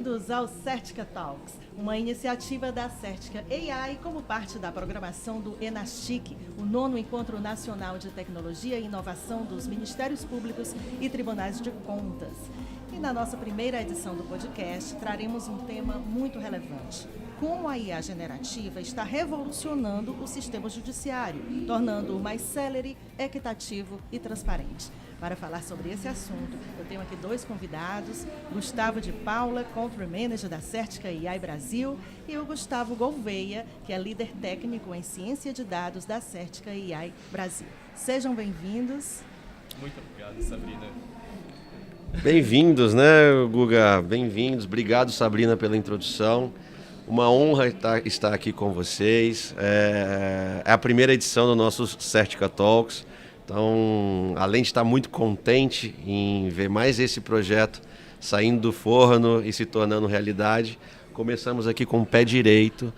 bem-vindos ao Certica Talks, uma iniciativa da Certica AI como parte da programação do ENACHIC, o 9º Encontro Nacional de Tecnologia e Inovação dos Ministérios Públicos e Tribunais de Contas. E na nossa primeira edição do podcast, traremos um tema muito relevante: como a IA generativa está revolucionando o sistema judiciário, tornando-o mais célere, equitativo e transparente. Para falar sobre esse assunto, eu tenho aqui dois convidados, Gustavo de Paula, Country Manager da Certica AI Brasil, e o Gustavo Gouveia, que é líder técnico em ciência de dados da Certica AI Brasil. Sejam bem-vindos. Muito obrigado, Sabrina. Bem-vindos, né, Guga? Bem-vindos. Obrigado, Sabrina, pela introdução. Uma honra estar aqui com vocês. É a primeira edição do nosso Certica Talks. Então, além de estar muito contente em ver mais esse projeto saindo do forno e se tornando realidade, começamos aqui com o pé direito,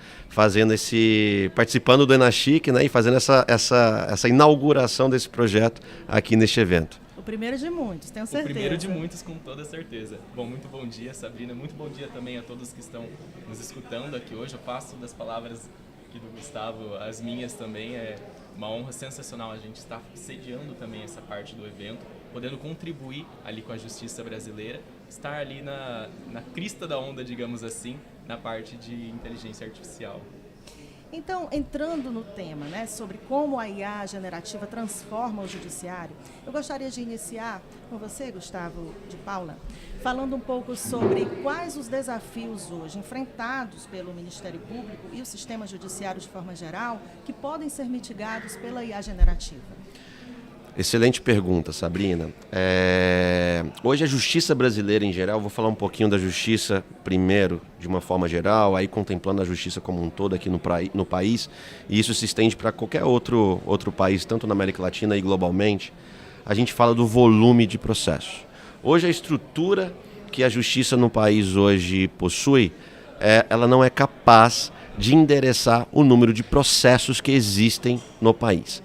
participando do ENACHIC, né, e fazendo essa inauguração desse projeto aqui neste evento. O primeiro de muitos, tenho certeza. O primeiro de muitos, com toda certeza. Bom, muito bom dia, Sabrina. Muito bom dia também a todos que estão nos escutando aqui hoje. Eu passo das palavras aqui do Gustavo, as minhas também. É uma honra sensacional a gente estar sediando também essa parte do evento, podendo contribuir ali com a justiça brasileira, estar ali na crista da onda, digamos assim, na parte de inteligência artificial. Então, entrando no tema, né, sobre como a IA generativa transforma o judiciário, eu gostaria de iniciar com você, Gustavo de Paula, falando um pouco sobre quais os desafios hoje enfrentados pelo Ministério Público e o sistema judiciário de forma geral que podem ser mitigados pela IA generativa. Excelente pergunta, Sabrina. Hoje a justiça brasileira em geral, vou falar um pouquinho da justiça primeiro, de uma forma geral, aí contemplando a justiça como um todo aqui no país, e isso se estende para qualquer outro país, tanto na América Latina e globalmente. A gente fala do volume de processos. Hoje a estrutura que a justiça no país hoje possui, ela não é capaz de endereçar o número de processos que existem no país.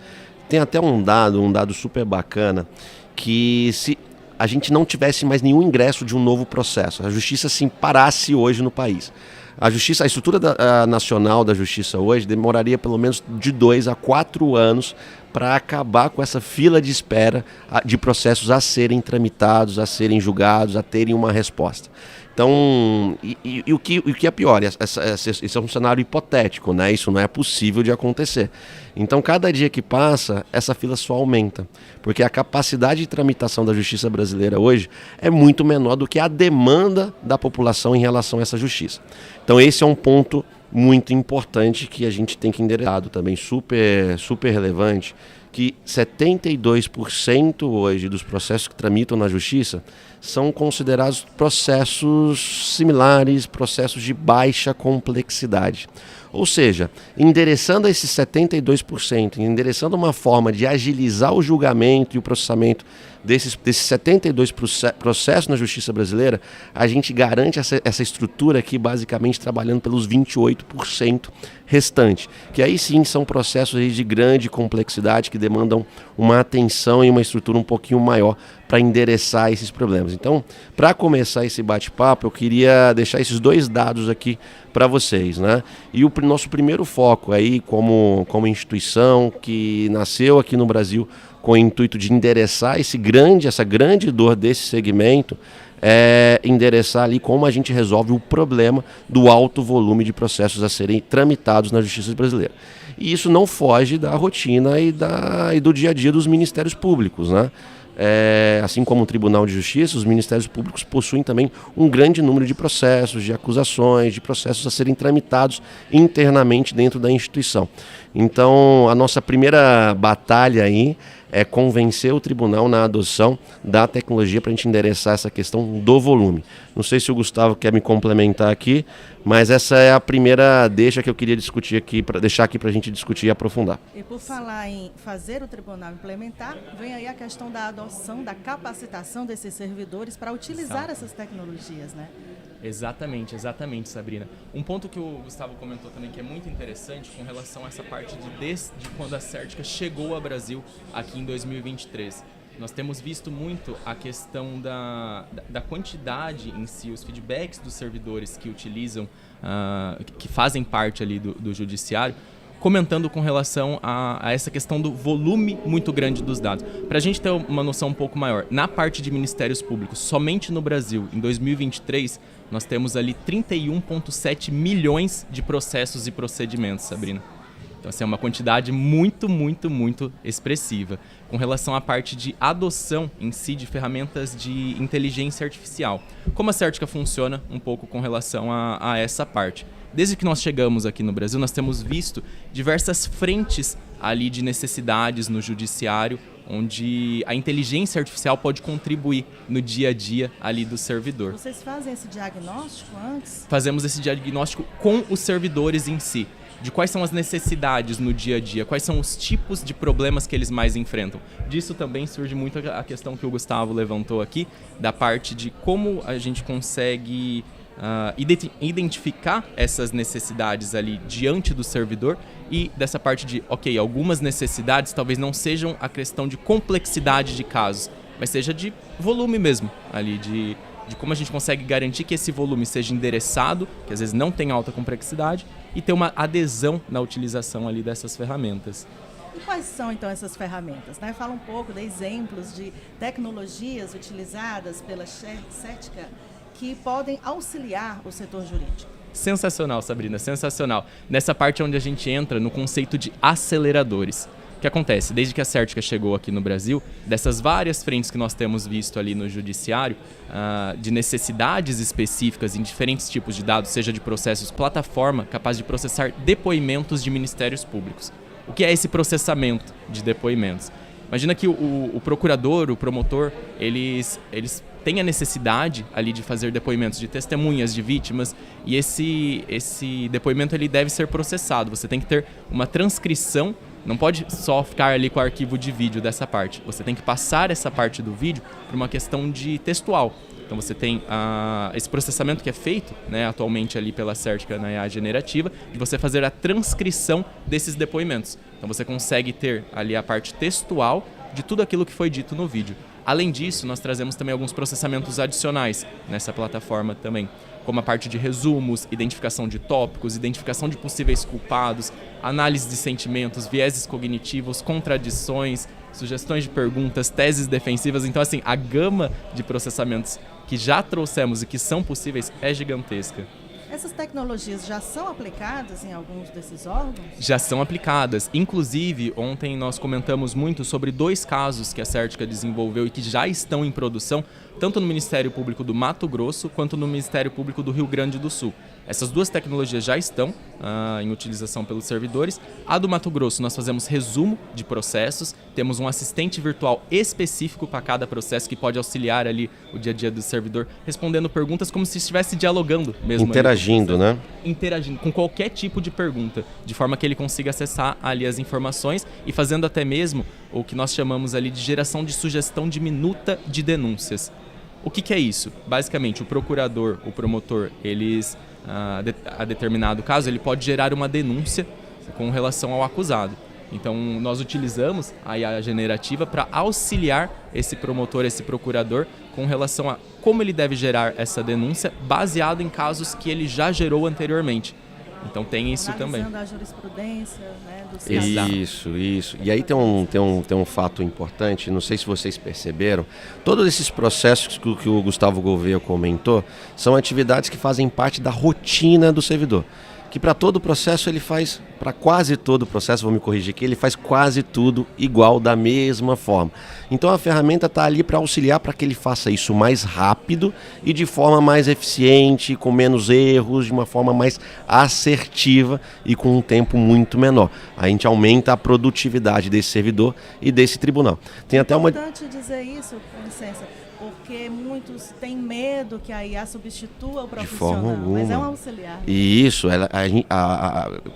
Tem até um dado super bacana, que se a gente não tivesse mais nenhum ingresso de um novo processo, a justiça se parasse hoje no país. A estrutura nacional da justiça hoje demoraria pelo menos de 2 a 4 anos para acabar com essa fila de espera de processos a serem tramitados, a serem julgados, a terem uma resposta. Então, o que é pior? Esse é um cenário hipotético, né? Isso não é possível de acontecer. Então, cada dia que passa, essa fila só aumenta, porque a capacidade de tramitação da justiça brasileira hoje é muito menor do que a demanda da população em relação a essa justiça. Então, esse é um ponto muito importante que a gente tem que endereçar também, super relevante, que 72% hoje dos processos que tramitam na justiça são considerados processos similares, processos de baixa complexidade. Ou seja, endereçando esses 72%, endereçando uma forma de agilizar o julgamento e o processamento desses 72 processos na justiça brasileira, a gente garante essa estrutura aqui basicamente trabalhando pelos 28% restante, que aí sim são processos aí de grande complexidade que demandam uma atenção e uma estrutura um pouquinho maior para endereçar esses problemas. Então, para começar esse bate-papo, eu queria deixar esses dois dados aqui para vocês, né? E o nosso primeiro foco aí como instituição que nasceu aqui no Brasil com o intuito de endereçar essa grande dor desse segmento, endereçar ali como a gente resolve o problema do alto volume de processos a serem tramitados na justiça brasileira. E isso não foge da rotina e do dia a dia dos ministérios públicos, né? Assim como o Tribunal de Justiça, os Ministérios Públicos possuem também um grande número de processos, de acusações, de processos a serem tramitados internamente dentro da instituição. Então, a nossa primeira batalha aí é convencer o tribunal na adoção da tecnologia para a gente endereçar essa questão do volume. Não sei se o Gustavo quer me complementar aqui, mas essa é a primeira deixa que eu queria discutir aqui, deixar aqui para a gente discutir e aprofundar. E por falar em fazer o tribunal implementar, vem aí a questão da adoção, da capacitação desses servidores para utilizar essas tecnologias, né? Exatamente, Sabrina. Um ponto que o Gustavo comentou também que é muito interessante com relação a essa parte de quando a Certica chegou ao Brasil aqui em 2023. nós temos visto muito a questão da quantidade em si, os feedbacks dos servidores que utilizam, que fazem parte ali do judiciário, comentando com relação a essa questão do volume muito grande dos dados. Para a gente ter uma noção um pouco maior, na parte de ministérios públicos, somente no Brasil, em 2023, nós temos ali 31,7 milhões de processos e procedimentos, Sabrina. Então, assim, é uma quantidade muito, muito, muito expressiva. Com relação à parte de adoção em si de ferramentas de inteligência artificial. Como a Certica funciona um pouco com relação a essa parte? Desde que nós chegamos aqui no Brasil, nós temos visto diversas frentes ali de necessidades no judiciário, onde a inteligência artificial pode contribuir no dia a dia ali do servidor. Vocês fazem esse diagnóstico antes? Fazemos esse diagnóstico com os servidores em si, de quais são as necessidades no dia a dia, quais são os tipos de problemas que eles mais enfrentam. Disso também surge muito a questão que o Gustavo levantou aqui, da parte de como a gente consegue identificar essas necessidades ali diante do servidor e dessa parte de, ok, algumas necessidades talvez não sejam a questão de complexidade de casos, mas seja de volume mesmo, ali de como a gente consegue garantir que esse volume seja endereçado, que às vezes não tem alta complexidade, e ter uma adesão na utilização ali dessas ferramentas. E quais são, então, essas ferramentas? Né? Fala um pouco de exemplos de tecnologias utilizadas pela Certica que podem auxiliar o setor jurídico. Sensacional, Sabrina, sensacional. Nessa parte onde a gente entra no conceito de aceleradores. O que acontece? Desde que a Certica chegou aqui no Brasil, dessas várias frentes que nós temos visto ali no judiciário, de necessidades específicas em diferentes tipos de dados, seja de processos, plataforma capaz de processar depoimentos de ministérios públicos. O que é esse processamento de depoimentos? Imagina que o procurador, o promotor, eles têm a necessidade ali de fazer depoimentos de testemunhas, de vítimas, e esse depoimento ele deve ser processado. Você tem que ter uma transcrição, não pode só ficar ali com o arquivo de vídeo dessa parte. Você tem que passar essa parte do vídeo para uma questão de textual. Então você tem esse processamento que é feito, né, atualmente ali pela Certica na IA generativa, de você fazer a transcrição desses depoimentos. Então você consegue ter ali a parte textual de tudo aquilo que foi dito no vídeo. Além disso, nós trazemos também alguns processamentos adicionais nessa plataforma também, como a parte de resumos, identificação de tópicos, identificação de possíveis culpados, análise de sentimentos, vieses cognitivos, contradições, sugestões de perguntas, teses defensivas. Então, assim, a gama de processamentos que já trouxemos e que são possíveis é gigantesca. Essas tecnologias já são aplicadas em alguns desses órgãos? Já são aplicadas. Inclusive, ontem nós comentamos muito sobre 2 casos que a Certica desenvolveu e que já estão em produção, tanto no Ministério Público do Mato Grosso quanto no Ministério Público do Rio Grande do Sul. Essas 2 tecnologias já estão em utilização pelos servidores. A do Mato Grosso nós fazemos resumo de processos, temos um assistente virtual específico para cada processo que pode auxiliar ali o dia a dia do servidor, respondendo perguntas como se estivesse dialogando mesmo. Interagindo, né? Interagindo com qualquer tipo de pergunta, de forma que ele consiga acessar ali as informações e fazendo até mesmo o que nós chamamos ali de geração de sugestão de minuta de denúncias. O que é isso? Basicamente, o procurador, o promotor, eles, a determinado caso, ele pode gerar uma denúncia com relação ao acusado. Então, nós utilizamos a IA generativa para auxiliar esse promotor, esse procurador, com relação a como ele deve gerar essa denúncia baseado em casos que ele já gerou anteriormente. Então tem isso também. Analisando a jurisprudência, né, dos casos. Isso. E aí tem um fato importante, não sei se vocês perceberam, todos esses processos que o Gustavo Gouveia comentou são atividades que fazem parte da rotina do servidor. Que para todo o processo ele faz, para quase todo o processo, vou me corrigir aqui, ele faz quase tudo igual, da mesma forma. Então a ferramenta está ali para auxiliar para que ele faça isso mais rápido e de forma mais eficiente, com menos erros, de uma forma mais assertiva e com um tempo muito menor. A gente aumenta a produtividade desse servidor e desse tribunal. Tem até importante dizer isso, com licença, Porque muitos têm medo que a IA substitua o De forma profissional, alguma. mas é um auxiliar. E isso,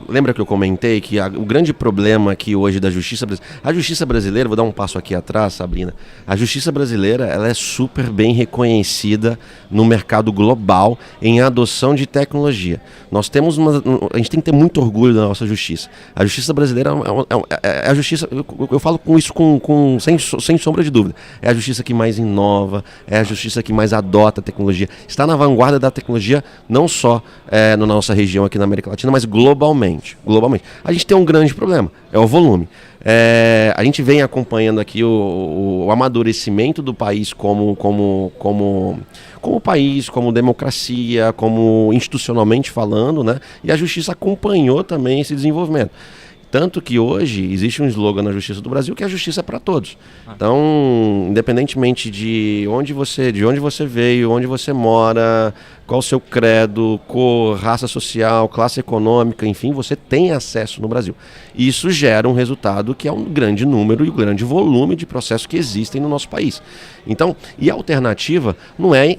lembra que eu comentei que o grande problema aqui hoje da justiça brasileira... A justiça brasileira, vou dar um passo aqui atrás, Sabrina. A justiça brasileira, ela é super bem reconhecida no mercado global em adoção de tecnologia. Nós temos a gente tem que ter muito orgulho da nossa justiça. A justiça brasileira é a justiça... Eu falo com isso sem sombra de dúvida. É a justiça que mais inova, é a justiça que mais adota a tecnologia. Está na vanguarda da tecnologia, não só na nossa região aqui na América Latina, mas globalmente. A gente tem um grande problema, é o volume. A gente vem acompanhando aqui o amadurecimento do país como país, como democracia, como institucionalmente falando, né? E a justiça acompanhou também esse desenvolvimento. Tanto que hoje existe um slogan na Justiça do Brasil que a justiça é para todos. Então, independentemente de onde você veio, onde você mora, qual o seu credo, cor, raça social, classe econômica, enfim, você tem acesso no Brasil. E isso gera um resultado que é um grande número e um grande volume de processos que existem no nosso país. Então, e a alternativa não é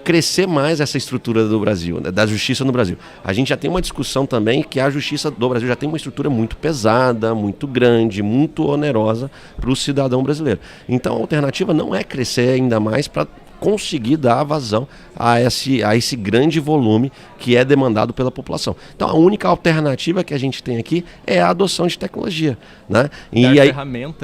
crescer mais essa estrutura do Brasil, né, da justiça no Brasil. A gente já tem uma discussão também que a justiça do Brasil já tem uma estrutura muito pesada, muito grande, muito onerosa para o cidadão brasileiro. Então a alternativa não é crescer ainda mais para conseguir dar vazão a esse grande volume que é demandado pela população. Então a única alternativa que a gente tem aqui é a adoção de tecnologia, né?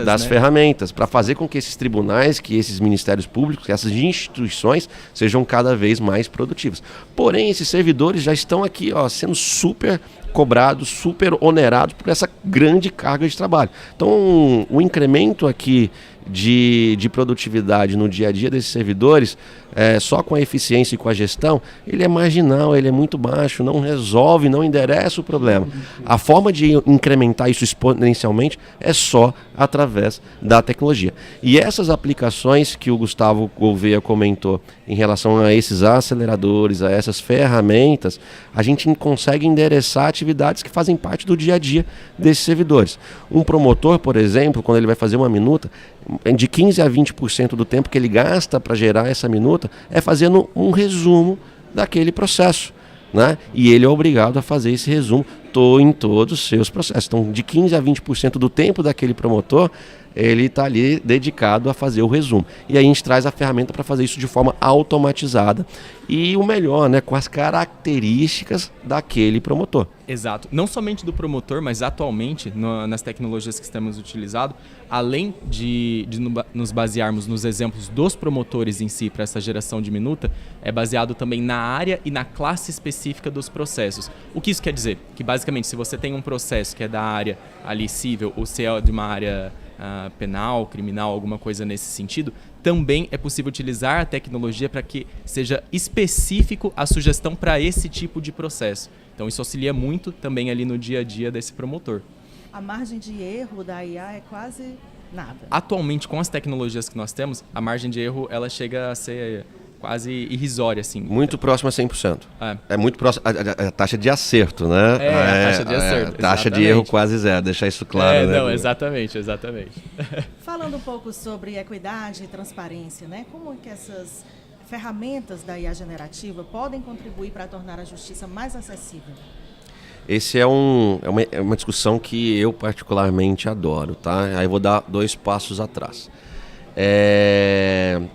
Das ferramentas, para fazer com que esses tribunais, que esses ministérios públicos, que essas instituições sejam cada vez mais produtivas. Porém, esses servidores já estão aqui, sendo super cobrados, super onerados por essa grande carga de trabalho. Então, o incremento aqui de produtividade no dia a dia desses servidores, só com a eficiência e com a gestão, ele é marginal, ele é muito baixo, não resolve, não endereça o problema. A forma de incrementar isso exponencialmente é só através da tecnologia. E essas aplicações que o Gustavo Gouveia comentou em relação a esses aceleradores, a essas ferramentas, a gente consegue endereçar atividades que fazem parte do dia a dia desses servidores. Um promotor, por exemplo, quando ele vai fazer uma minuta, de 15% a 20% do tempo que ele gasta para gerar essa minuta é fazendo um resumo daquele processo, né? E ele é obrigado a fazer esse resumo em todos os seus processos. Então, de 15% a 20% do tempo daquele promotor, ele está ali dedicado a fazer o resumo. E aí a gente traz a ferramenta para fazer isso de forma automatizada e o melhor, né, com as características daquele promotor. Exato. Não somente do promotor, mas atualmente, nas tecnologias que estamos utilizando, além de nos basearmos nos exemplos dos promotores em si para essa geração de minuta, é baseado também na área e na classe específica dos processos. O que isso quer dizer? Que basicamente, se você tem um processo que é da área ali civil ou se é de uma área penal, criminal, alguma coisa nesse sentido, também é possível utilizar a tecnologia para que seja específico a sugestão para esse tipo de processo. Então isso auxilia muito também ali no dia a dia desse promotor. A margem de erro da IA é quase nada. Atualmente, com as tecnologias que nós temos, a margem de erro ela chega a ser quase irrisória, assim. Muito próximo a 100%. É muito próximo a taxa de acerto, né? A taxa de acerto. Taxa de erro quase zero, deixar isso claro, né? Não, exatamente. Falando um pouco sobre equidade e transparência, né? Como que essas ferramentas da IA generativa podem contribuir para tornar a justiça mais acessível? Esse é uma discussão que eu particularmente adoro, tá? Aí eu vou dar 2 passos atrás.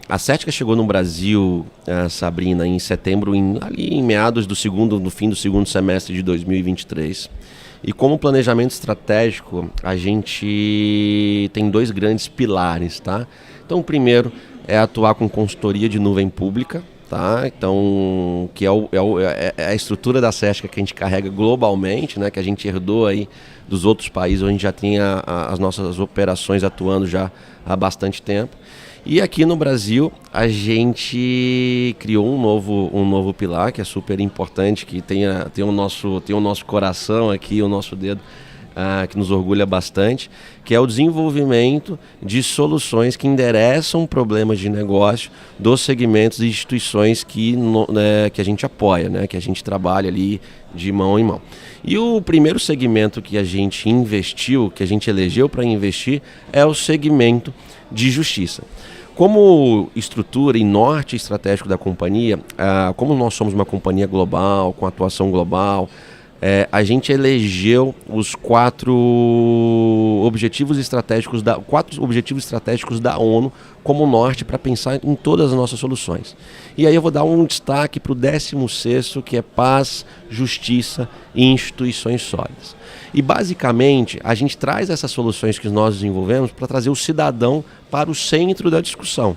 A Cética chegou no Brasil, Sabrina, em setembro, ali em meados no fim do segundo semestre de 2023. E como planejamento estratégico, a gente tem 2 grandes pilares, tá? Então, o primeiro é atuar com consultoria de nuvem pública, tá? Então, que é a estrutura da Cética que a gente carrega globalmente, né? Que a gente herdou aí dos outros países, onde a gente já tinha as nossas operações atuando já há bastante tempo. E aqui no Brasil, a gente criou um novo pilar, que é super importante, que tem o nosso coração aqui, o nosso dedo, que nos orgulha bastante, que é o desenvolvimento de soluções que endereçam problemas de negócio dos segmentos e instituições que a gente apoia, né, que a gente trabalha ali de mão em mão. E o primeiro segmento que a gente investiu, que a gente elegeu para investir, é o segmento de justiça. Como estrutura e norte estratégico da companhia, como nós somos uma companhia global, com atuação global, a gente elegeu os quatro objetivos estratégicos da ONU como norte para pensar em todas as nossas soluções. E aí eu vou dar um destaque para o 16º, que é paz, justiça e instituições sólidas. E basicamente a gente traz essas soluções que nós desenvolvemos para trazer o cidadão para o centro da discussão.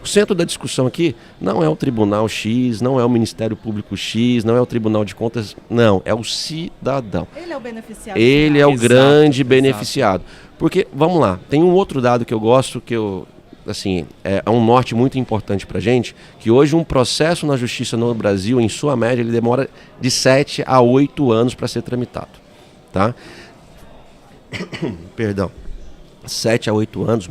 O centro da discussão aqui não é o Tribunal X, não é o Ministério Público X, não é o Tribunal de Contas, não, é o cidadão. Ele é o beneficiado. Ele é o Exato, grande exato. beneficiado. Porque, vamos lá, tem um outro dado que eu gosto, é um norte muito importante para a gente, que hoje um processo na justiça no Brasil, em sua média, ele demora de 7 a 8 anos para ser tramitado. Tá? Perdão. 7 a 8 anos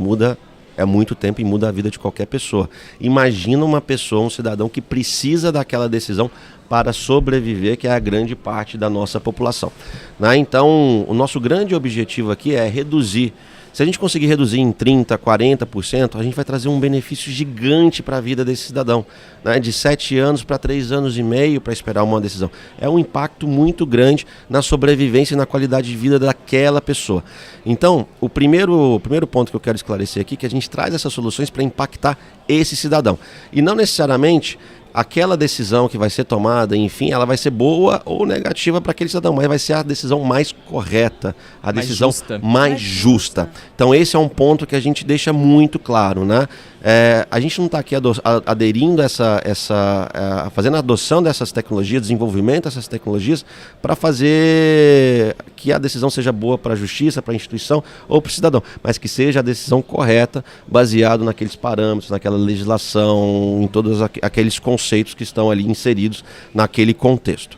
é muito tempo e muda a vida de qualquer pessoa. Imagina uma pessoa, um cidadão que precisa daquela decisão para sobreviver, que é a grande parte da nossa população. Né? Então, o nosso grande objetivo aqui é reduzir. Se a gente conseguir reduzir em 30%, 40%, a gente vai trazer um benefício gigante para a vida desse cidadão. Né? De 7 anos para 3 anos e meio para esperar uma decisão. É um impacto muito grande na sobrevivência e na qualidade de vida daquela pessoa. Então, o primeiro ponto que eu quero esclarecer aqui é que a gente traz essas soluções para impactar esse cidadão. E não necessariamente aquela decisão que vai ser tomada, enfim, ela vai ser boa ou negativa para aquele cidadão, mas vai ser a decisão mais correta, a decisão mais justa. Então esse é um ponto que a gente deixa muito claro, né? A gente não está aqui aderindo fazendo a adoção dessas tecnologias, desenvolvimento dessas tecnologias para fazer que a decisão seja boa para a justiça, para a instituição ou para o cidadão, mas que seja a decisão correta, baseado naqueles parâmetros, naquela legislação, em todos aqueles conceitos que estão ali inseridos naquele contexto.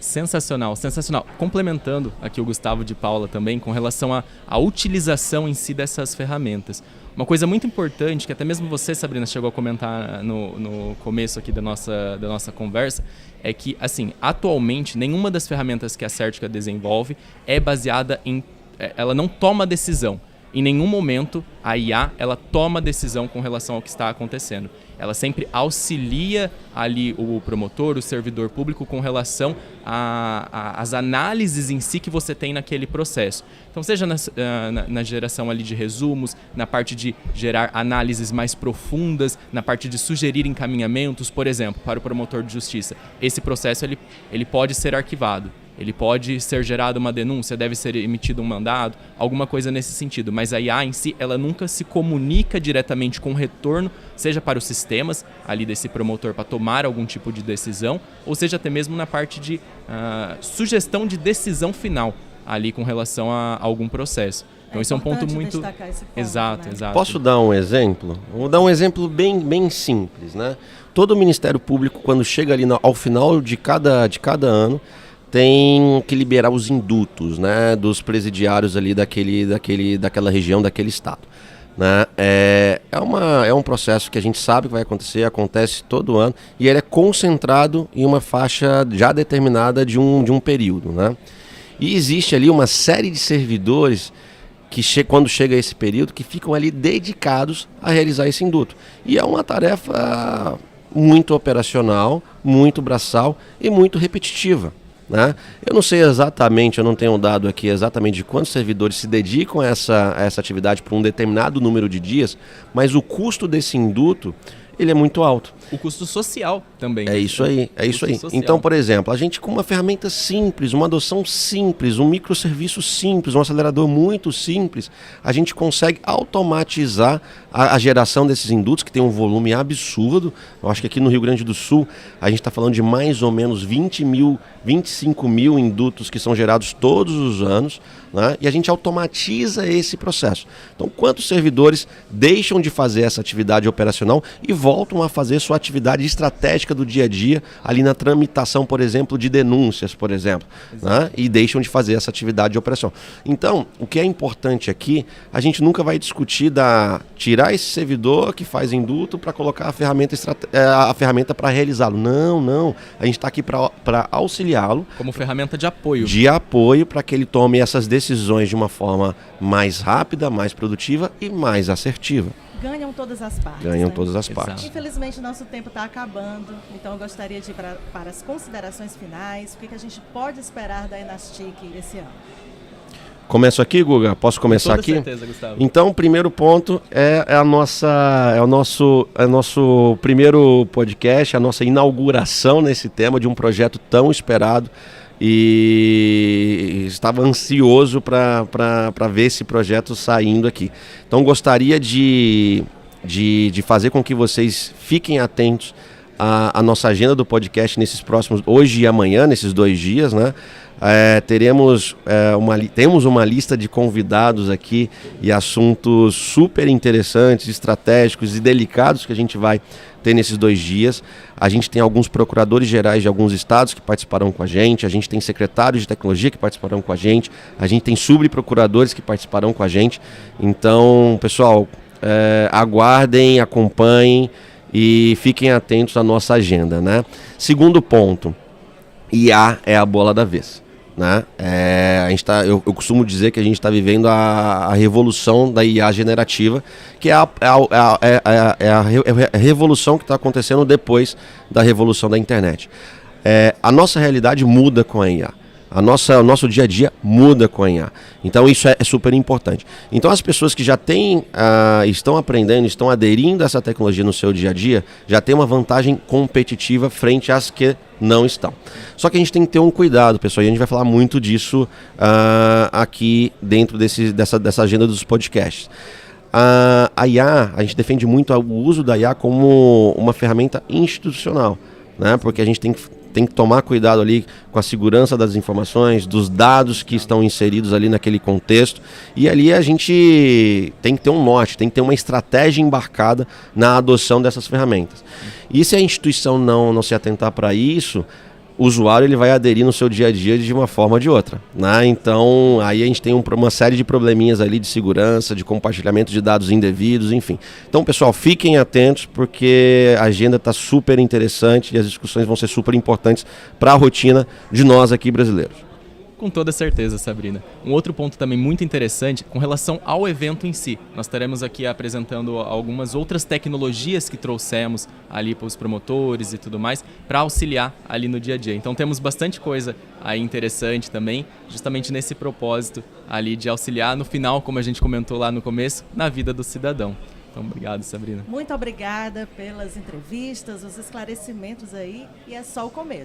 Sensacional, sensacional. Complementando aqui o Gustavo de Paula também com relação à utilização em si dessas ferramentas. Uma coisa muito importante, que até mesmo você, Sabrina, chegou a comentar no começo aqui da nossa conversa, é que, assim, atualmente, nenhuma das ferramentas que a Certica desenvolve é baseada em... Ela não toma decisão. Em nenhum momento a IA ela toma decisão com relação ao que está acontecendo. Ela sempre auxilia ali o promotor, o servidor público com relação às análises em si que você tem naquele processo. Então, seja na geração ali de resumos, na parte de gerar análises mais profundas, na parte de sugerir encaminhamentos, por exemplo, para o promotor de justiça. Esse processo ele pode ser arquivado. Ele pode ser gerada uma denúncia, deve ser emitido um mandado, alguma coisa nesse sentido. Mas a IA em si, ela nunca se comunica diretamente com o retorno, seja para os sistemas ali desse promotor para tomar algum tipo de decisão, ou seja até mesmo na parte de sugestão de decisão final ali com relação a algum processo. Então esse é um ponto muito... Esse ponto, exato, né? Exato. Posso dar um exemplo? Vou dar um exemplo bem simples, né? Todo o Ministério Público, quando chega ali ao final de cada ano, tem que liberar os indutos, né, dos presidiários ali daquela região, daquele estado. Né? É um processo que a gente sabe que vai acontecer, acontece todo ano, e ele é concentrado em uma faixa já determinada de um período. Né? E existe ali uma série de servidores que quando chega esse período, que ficam ali dedicados a realizar esse induto. E é uma tarefa muito operacional, muito braçal e muito repetitiva. Né? Eu não sei exatamente, eu não tenho dado aqui exatamente de quantos servidores se dedicam a essa atividade por um determinado número de dias, mas o custo desse induto, ele é muito alto. O custo social também. É isso aí. Então, por exemplo, a gente com uma ferramenta simples, uma adoção simples, um microserviço simples, um acelerador muito simples, a gente consegue automatizar a geração desses indutos, que tem um volume absurdo. Eu acho que aqui no Rio Grande do Sul, a gente está falando de mais ou menos 25 mil indutos que são gerados todos os anos, né? E a gente automatiza esse processo. Então, quantos servidores deixam de fazer essa atividade operacional e voltam a fazer sua atividade estratégica do dia a dia, ali na tramitação, por exemplo, de denúncias, por exemplo, né? E deixam de fazer essa atividade de operação. Então, o que é importante aqui, a gente nunca vai discutir tirar esse servidor que faz induto para colocar a ferramenta para realizá-lo. Não. A gente está aqui para auxiliá-lo. Como ferramenta de apoio. De apoio para que ele tome essas decisões de uma forma mais rápida, mais produtiva e mais assertiva. ganham todas as partes. Ganham né? todas as Exato. partes. Infelizmente, o nosso tempo está acabando, então eu gostaria de ir para as considerações finais. O que a gente pode esperar da Enastic esse ano? Começo aqui, Guga? Posso começar Com toda aqui? certeza, Gustavo. Então, o primeiro ponto é o nosso primeiro podcast, a nossa inauguração nesse tema de um projeto tão esperado, e estava ansioso para ver esse projeto saindo aqui. Então, gostaria de fazer com que vocês fiquem atentos à nossa agenda do podcast nesses próximos, hoje e amanhã, nesses 2 dias, né? Temos uma lista de convidados aqui e assuntos super interessantes, estratégicos e delicados que a gente vai ter nesses 2 dias. A gente tem alguns procuradores gerais de alguns estados que participarão com a gente tem secretários de tecnologia que participarão com a gente tem subprocuradores que participarão com a gente. Então, pessoal, aguardem, acompanhem e fiquem atentos à nossa agenda, né? Segundo ponto, IA é a bola da vez. Né? Eu costumo dizer que a gente está vivendo a revolução da IA generativa, que é a revolução que está acontecendo depois da revolução da internet. A nossa realidade muda com a IA. O nosso dia a dia muda com a IA. Então isso é super importante. Então as pessoas que já estão aprendendo, estão aderindo a essa tecnologia no seu dia a dia, já tem uma vantagem competitiva frente às que não estão. Só que a gente tem que ter um cuidado, pessoal, e a gente vai falar muito disso aqui dentro dessa agenda dos podcasts. A IA, a gente defende muito o uso da IA como uma ferramenta institucional, né? Porque a gente tem que tomar cuidado ali com a segurança das informações, dos dados que estão inseridos ali naquele contexto. E ali a gente tem que ter um norte, tem que ter uma estratégia embarcada na adoção dessas ferramentas. E se a instituição não se atentar para isso, o usuário ele vai aderir no seu dia a dia de uma forma ou de outra, né? Então aí a gente tem uma série de probleminhas ali de segurança, de compartilhamento de dados indevidos, enfim. Então, pessoal, fiquem atentos porque a agenda está super interessante e as discussões vão ser super importantes para a rotina de nós aqui brasileiros. Com toda certeza, Sabrina. Um outro ponto também muito interessante com relação ao evento em si. Nós estaremos aqui apresentando algumas outras tecnologias que trouxemos ali para os promotores e tudo mais, para auxiliar ali no dia a dia. Então temos bastante coisa aí interessante também, justamente nesse propósito ali de auxiliar no final, como a gente comentou lá no começo, na vida do cidadão. Então, obrigado, Sabrina. Muito obrigada pelas entrevistas, os esclarecimentos aí, e é só o começo.